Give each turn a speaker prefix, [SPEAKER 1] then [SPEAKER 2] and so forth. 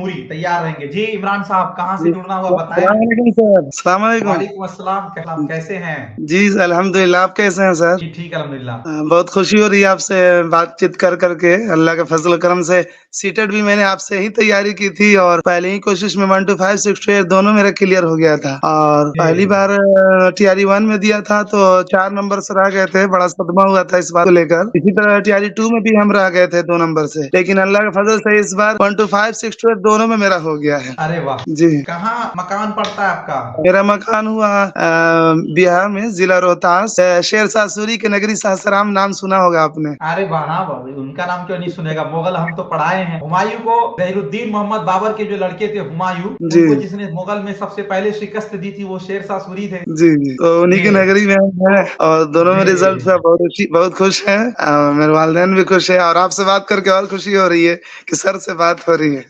[SPEAKER 1] पूरी तैयार रहेंगे। जी इमरान साहब, कहाँ से
[SPEAKER 2] जी,
[SPEAKER 1] जुड़ना हुआ बताएं।
[SPEAKER 2] सलाम अलैकुम सर। सलाम अलैकुम।
[SPEAKER 1] वालेकुम अस्सलाम, कैसे हैं।
[SPEAKER 2] जी अल्हम्दुलिल्लाह, आप कैसे हैं सर?
[SPEAKER 1] जी ठीक है, अल्हम्दुलिल्लाह।
[SPEAKER 2] बहुत खुशी हो रही है आपसे बातचीत कर करके। अल्लाह के फजल करम से सीटेट भी मैंने आपसे ही तैयारी की थी और पहले ही कोशिश में 1 to 5 6 to 8 दोनों मेरा क्लियर हो गया था। और पहली
[SPEAKER 1] जी
[SPEAKER 2] बार टीआरई 1 में दिया था तो 4 नंबर से रह गए थे, बड़ा सदमा हुआ था इस बात को लेकर। इसी तरह टीआरई 2 में भी हम रह गए थे 2 नंबर से, लेकिन अल्लाह के फजल से इस बार 1 to 5 6 to 8 दोनों में मेरा हो गया है।
[SPEAKER 1] अरे वाह।
[SPEAKER 2] जी,
[SPEAKER 1] कहाँ मकान पड़ता है आपका।
[SPEAKER 2] मेरा मकान हुआ बिहार में, जिला रोहतास, शेरशाह सूरी के नगरी सासाराम, नाम सुना होगा आपने।
[SPEAKER 1] अरे वाह, हाँ बाबू, उनका नाम क्यों नहीं सुनेगा। मुगल हम तो पढ़ाए हैं। हुमायूं को, जहीरुद्दीन मोहम्मद बाबर के जो लड़के थे हुमायूं,
[SPEAKER 2] जी
[SPEAKER 1] उनको जिसने मुगल में सबसे पहले शिकस्त दी थी वो शेरशाह सूरी थे।
[SPEAKER 2] जी जी, तो उन्हीं की
[SPEAKER 1] जी
[SPEAKER 2] नगरी में हम हैं और दोनों में रिजल्ट
[SPEAKER 1] जी।
[SPEAKER 2] हुआ, बहुत खुश हैं। मेरे वालिदैन भी खुश है और आपसे बात करके और खुशी हो रही है कि सर से बात हो रही है।